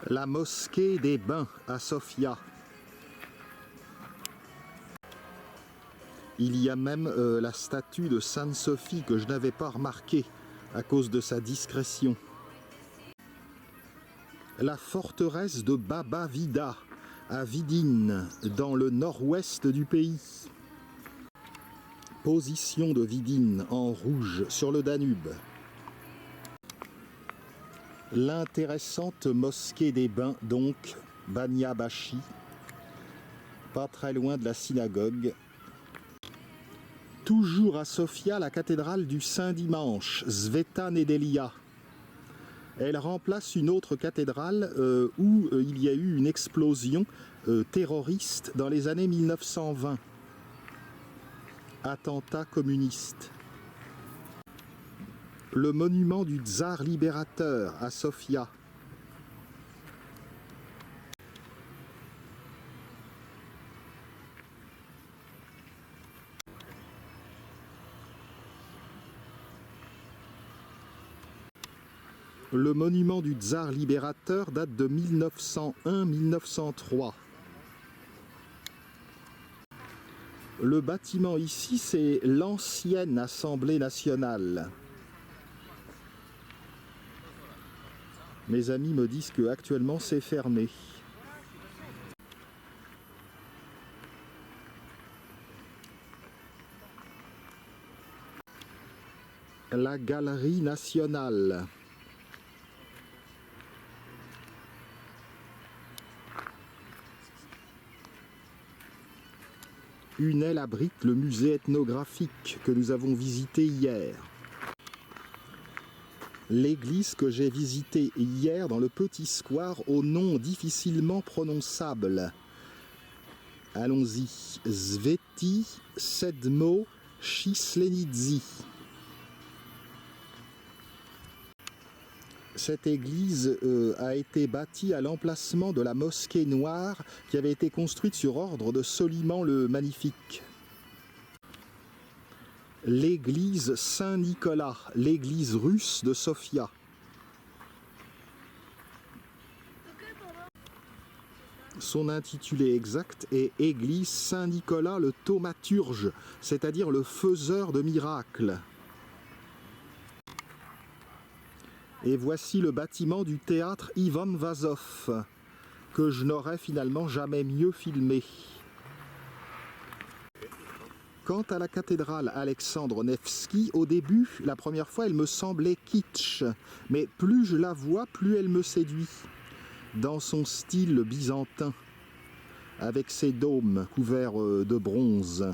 La mosquée des Bains à Sofia. Il y a même la statue de Sainte Sophie que je n'avais pas remarquée à cause de sa discrétion. La forteresse de Baba Vida à Vidin, dans le nord-ouest du pays. Position de Vidin en rouge sur le Danube. L'intéressante mosquée des Bains, donc, Bania Bashi, pas très loin de la synagogue. Toujours à Sofia, la cathédrale du Saint-Dimanche, Sveta Nedelia. Elle remplace une autre cathédrale où il y a eu une explosion terroriste dans les années 1920. Attentat communiste. Le monument du tsar libérateur à Sofia. Le monument du tsar libérateur date de 1901-1903. Le bâtiment ici, c'est l'ancienne Assemblée nationale. Mes amis me disent que actuellement c'est fermé. La Galerie nationale. Une aile abrite le musée ethnographique que nous avons visité hier. L'église que j'ai visitée hier dans le petit square au nom difficilement prononçable. Allons-y. Sveti Sedmo Chislenidzi. Cette église a été bâtie à l'emplacement de la mosquée noire qui avait été construite sur ordre de Soliman le Magnifique. L'église Saint-Nicolas, l'église russe de Sofia. Son intitulé exact est Église Saint-Nicolas le thaumaturge, c'est-à-dire le faiseur de miracles. Et voici le bâtiment du théâtre Ivan Vazov, que je n'aurais finalement jamais mieux filmé. Quant à la cathédrale Alexandre Nevski, au début, la première fois, elle me semblait kitsch. Mais plus je la vois, plus elle me séduit. Dans son style byzantin, avec ses dômes couverts de bronze.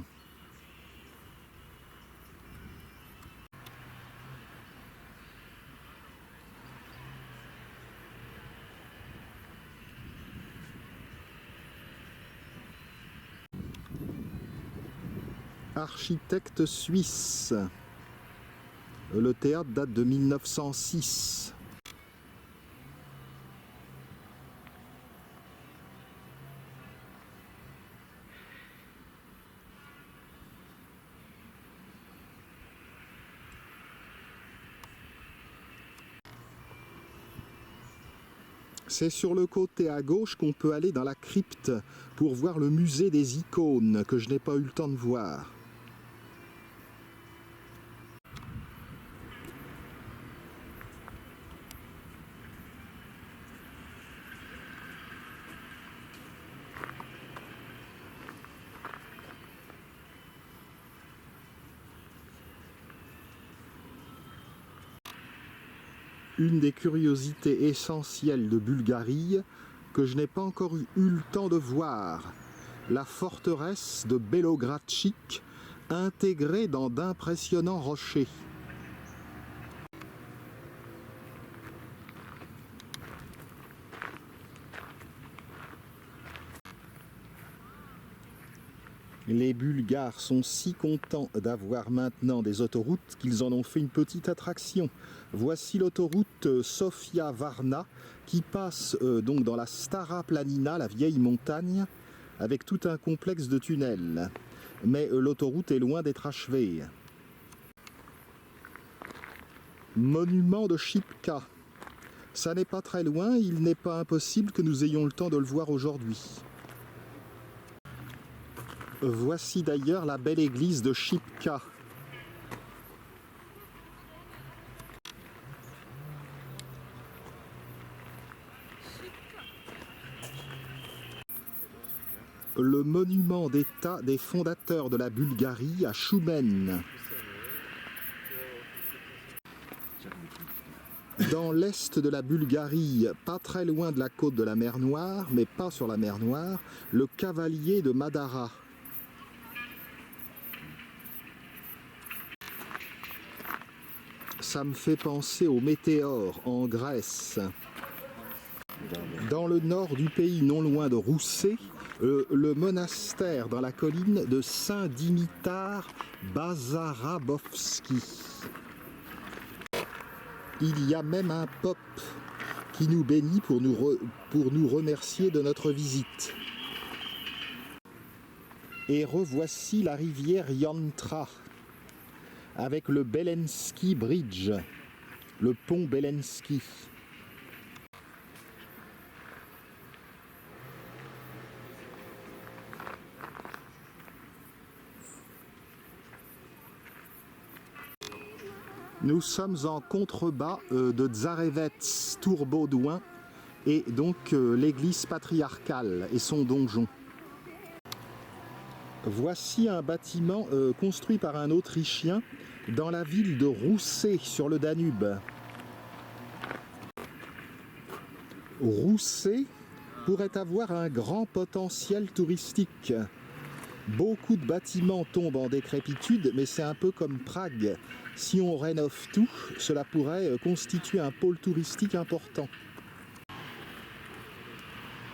Architecte suisse. Le théâtre date de 1906. C'est sur le côté à gauche qu'on peut aller dans la crypte pour voir le musée des icônes que je n'ai pas eu le temps de voir. Une des curiosités essentielles de Bulgarie que je n'ai pas encore eu le temps de voir, la forteresse de Belogradchik, intégrée dans d'impressionnants rochers. Les Bulgares sont si contents d'avoir maintenant des autoroutes qu'ils en ont fait une petite attraction. Voici l'autoroute Sofia-Varna qui passe donc dans la Stara Planina, la vieille montagne, avec tout un complexe de tunnels. Mais l'autoroute est loin d'être achevée. Monument de Shipka. Ça n'est pas très loin, il n'est pas impossible que nous ayons le temps de le voir aujourd'hui. Voici d'ailleurs la belle église de Shipka. Le monument d'État des fondateurs de la Bulgarie à Choumen. Dans l'est de la Bulgarie, pas très loin de la côte de la mer Noire, mais pas sur la mer Noire, le cavalier de Madara. Ça me fait penser au Météore en Grèce. Dans le nord du pays, non loin de Roussé, le monastère dans la colline de Saint-Dimitar Bazarabovski. Il y a même un pope qui nous bénit pour nous remercier de notre visite. Et revoici la rivière Yantra, avec le Belensky Bridge, le pont Belensky. Nous sommes en contrebas de Tsarevets Tour-Baudouin et donc l'église patriarcale et son donjon. Voici un bâtiment construit par un Autrichien dans la ville de Roussé sur le Danube. Roussé pourrait avoir un grand potentiel touristique. Beaucoup de bâtiments tombent en décrépitude, mais c'est un peu comme Prague. Si on rénove tout, cela pourrait constituer un pôle touristique important.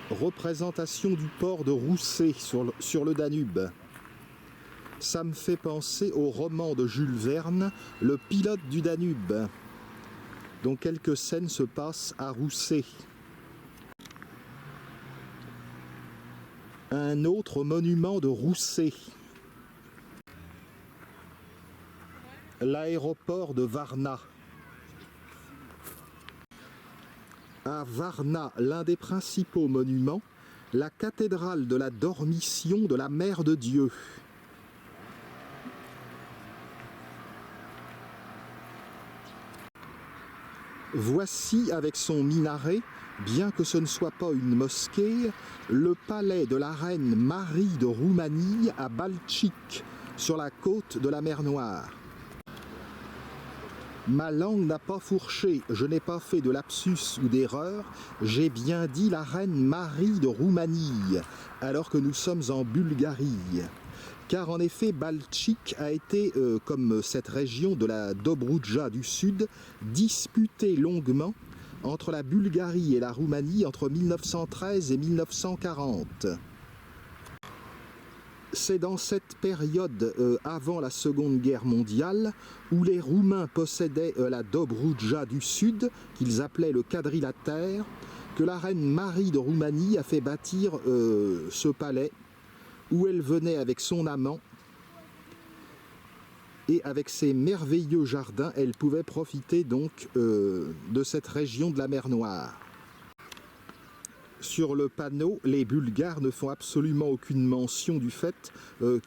Représentation du port de Roussé sur le Danube. Ça me fait penser au roman de Jules Verne, Le pilote du Danube, dont quelques scènes se passent à Roussé. Un autre monument de Roussé. L'aéroport de Varna. À Varna, l'un des principaux monuments, la cathédrale de la Dormition de la Mère de Dieu. Voici avec son minaret, bien que ce ne soit pas une mosquée, le palais de la reine Marie de Roumanie à Baltchik, sur la côte de la mer Noire. Ma langue n'a pas fourché, je n'ai pas fait de lapsus ou d'erreur, j'ai bien dit la reine Marie de Roumanie, alors que nous sommes en Bulgarie. Car en effet, Baltchik a été, comme cette région de la Dobroudja du Sud, disputée longuement entre la Bulgarie et la Roumanie entre 1913 et 1940. C'est dans cette période, avant la Seconde Guerre mondiale, où les Roumains possédaient la Dobroudja du Sud, qu'ils appelaient le quadrilatère, que la reine Marie de Roumanie a fait bâtir ce palais, où elle venait avec son amant, et avec ses merveilleux jardins, elle pouvait profiter donc de cette région de la mer Noire. Sur le panneau, les Bulgares ne font absolument aucune mention du fait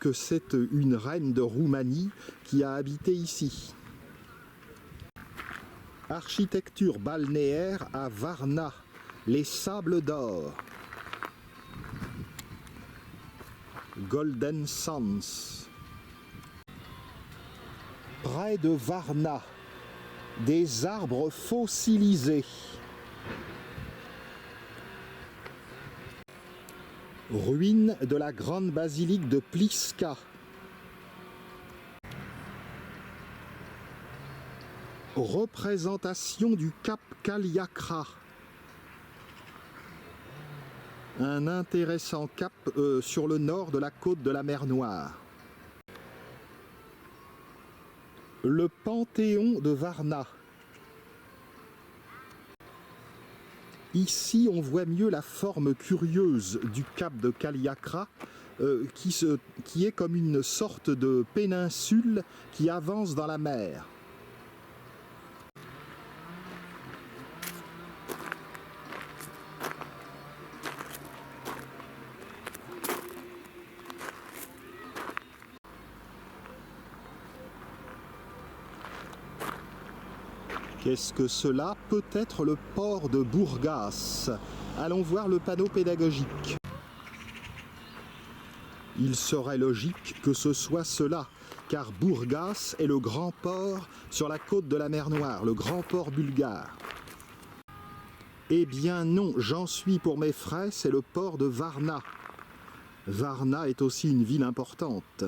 que c'est une reine de Roumanie qui a habité ici. Architecture balnéaire à Varna, les Sables d'Or. Golden Sands. Près de Varna, des arbres fossilisés. Ruines de la grande basilique de Pliska. Représentation du cap Kaliakra. Un intéressant cap sur le nord de la côte de la mer Noire. Le Panthéon de Varna. Ici, on voit mieux la forme curieuse du cap de Kaliakra, qui est comme une sorte de péninsule qui avance dans la mer. Qu'est-ce que cela? Peut-être le port de Burgas. Allons voir le panneau pédagogique. Il serait logique que ce soit cela, car Burgas est le grand port sur la côte de la mer Noire, le grand port bulgare. Eh bien non, j'en suis pour mes frais, c'est le port de Varna. Varna est aussi une ville importante.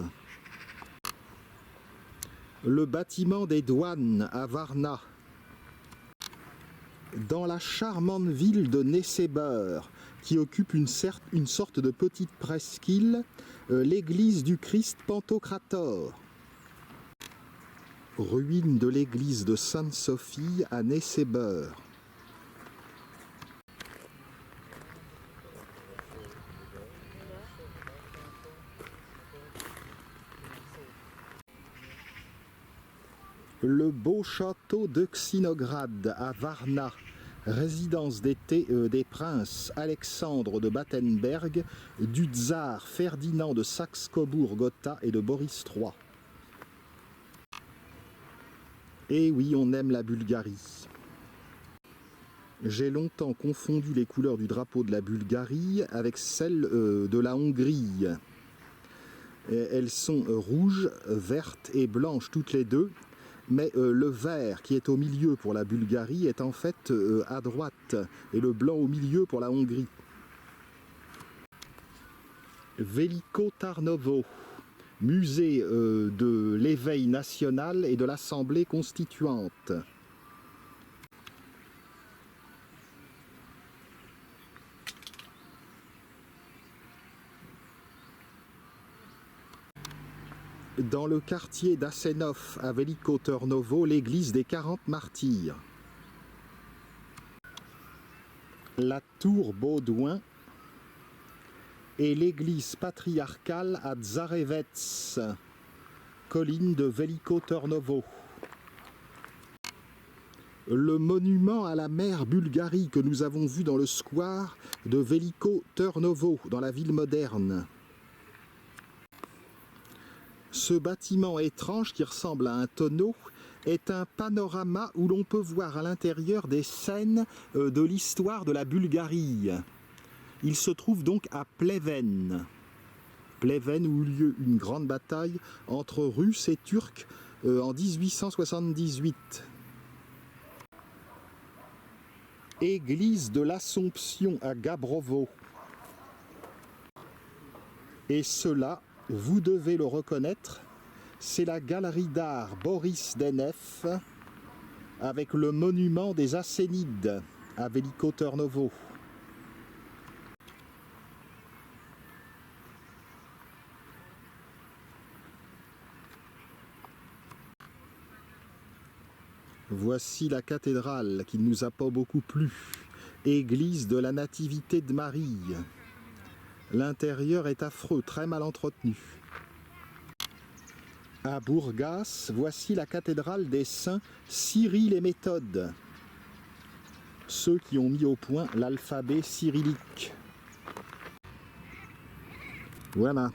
Le bâtiment des douanes à Varna. Dans la charmante ville de Nesseber, qui occupe une sorte de petite presqu'île, l'église du Christ Pantocrator. Ruine de l'église de Sainte-Sophie à Nesseber. Le beau château de Xinograd à Varna, résidence d'été des princes Alexandre de Battenberg, du tsar Ferdinand de Saxe-Cobourg-Gotha et de Boris III. Et oui, on aime la Bulgarie. J'ai longtemps confondu les couleurs du drapeau de la Bulgarie avec celles de la Hongrie. Elles sont rouges, vertes et blanches toutes les deux. Mais le vert qui est au milieu pour la Bulgarie est en fait à droite et le blanc au milieu pour la Hongrie. Veliko Tarnovo, musée de l'éveil national et de l'Assemblée constituante. Dans le quartier d'Asenov, à Veliko Tarnovo, l'église des 40 martyrs. La tour Baudouin et l'église patriarcale à Tsarevets, colline de Veliko Tarnovo. Le monument à la mer Bulgarie que nous avons vu dans le square de Veliko Tarnovo, dans la ville moderne. Ce bâtiment étrange qui ressemble à un tonneau est un panorama où l'on peut voir à l'intérieur des scènes de l'histoire de la Bulgarie. Il se trouve donc à Pleven. Pleven où eut lieu une grande bataille entre Russes et Turcs en 1878. Église de l'Assomption à Gabrovo. Et cela, vous devez le reconnaître, c'est la galerie d'art Boris Denef avec le monument des Assénides à Veliko Tarnovo. Voici la cathédrale qui ne nous a pas beaucoup plu, église de la Nativité de Marie. L'intérieur est affreux, très mal entretenu. À Burgas, voici la cathédrale des saints Cyril et Méthode. ceux qui ont mis au point l'alphabet cyrillique. Voilà,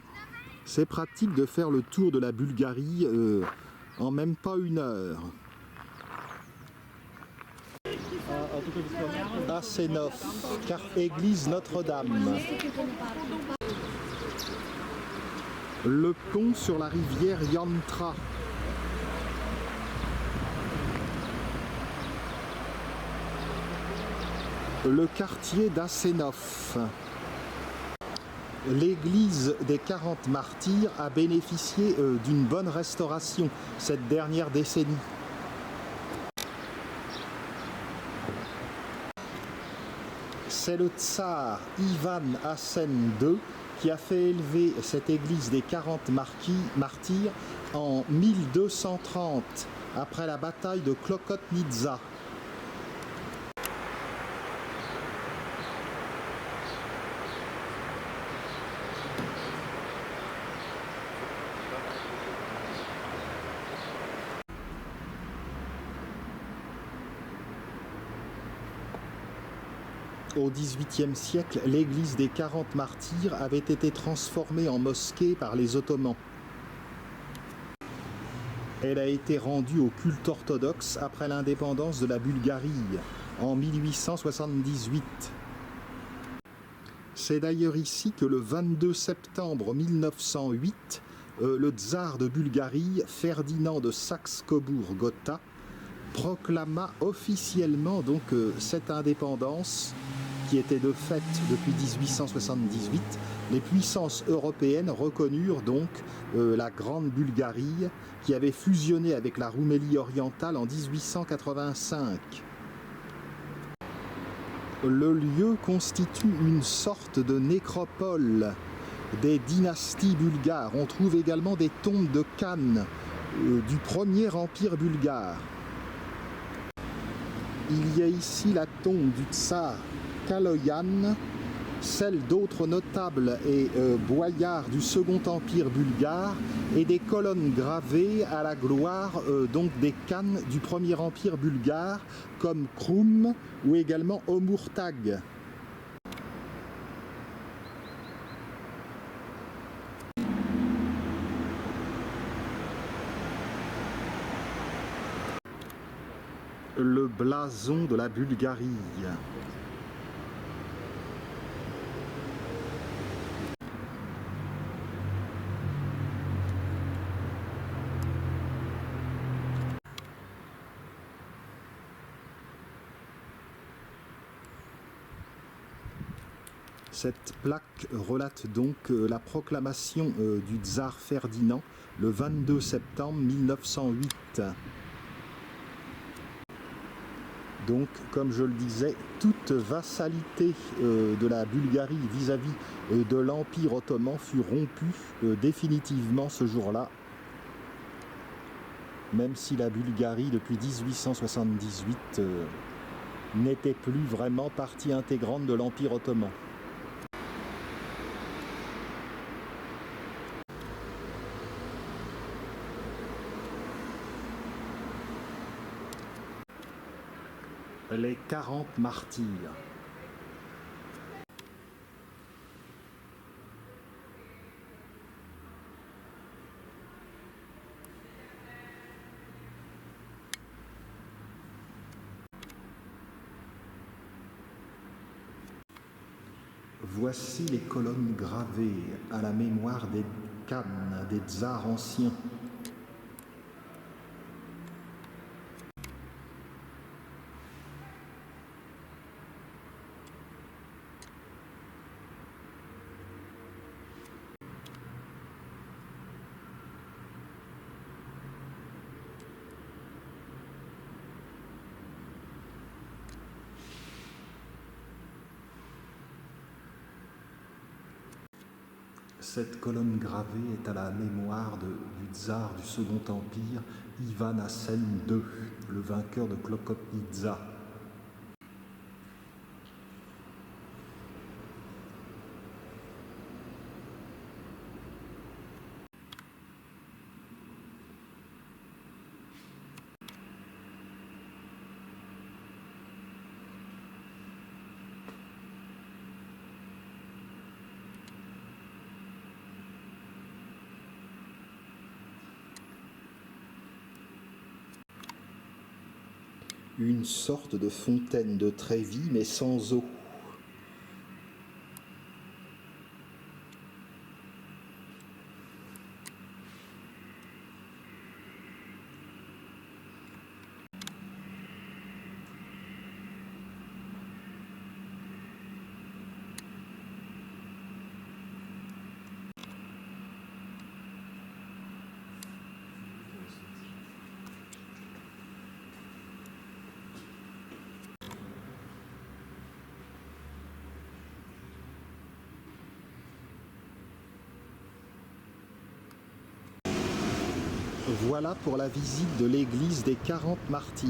c'est pratique de faire le tour de la Bulgarie en même pas une heure. Asenov, car église Notre-Dame. Le pont sur la rivière Yantra. Le quartier d'Asenov. L'église des 40 martyrs a bénéficié d'une bonne restauration cette dernière décennie. C'est le tsar Ivan Hassen II qui a fait élever cette église des 40 martyrs en 1230, après la bataille de Klokotnitsa. Au XVIIIe siècle, l'église des 40 martyrs avait été transformée en mosquée par les Ottomans. Elle a été rendue au culte orthodoxe après l'indépendance de la Bulgarie en 1878. C'est d'ailleurs ici que le 22 septembre 1908, le tsar de Bulgarie, Ferdinand de Saxe-Cobourg-Gotha, proclama officiellement donc cette indépendance qui était de fait depuis 1878. Les puissances européennes reconnurent donc la Grande Bulgarie qui avait fusionné avec la Roumélie orientale en 1885. Le lieu constitue une sorte de nécropole des dynasties bulgares. On trouve également des tombes de Khan du premier empire bulgare. Il y a ici la tombe du tsar Kaloyan, celle d'autres notables et boyards du Second Empire bulgare et des colonnes gravées à la gloire donc des Khan du Premier Empire bulgare comme Krum ou également Omurtag. Le blason de la Bulgarie. Cette plaque relate donc la proclamation du tsar Ferdinand le 22 septembre 1908. Donc, comme je le disais, toute vassalité de la Bulgarie vis-à-vis de l'Empire ottoman fut rompue définitivement ce jour-là, même si la Bulgarie, depuis 1878, n'était plus vraiment partie intégrante de l'Empire ottoman. Les 40 martyrs. Voici les colonnes gravées à la mémoire des Khan, des tsars anciens. Cette colonne gravée est à la mémoire du tsar du Second Empire, Ivan Hassen II, le vainqueur de Klokotnitsa. Une sorte de fontaine de Trévis, mais sans eau. Voilà pour la visite de l'église des 40 martyrs.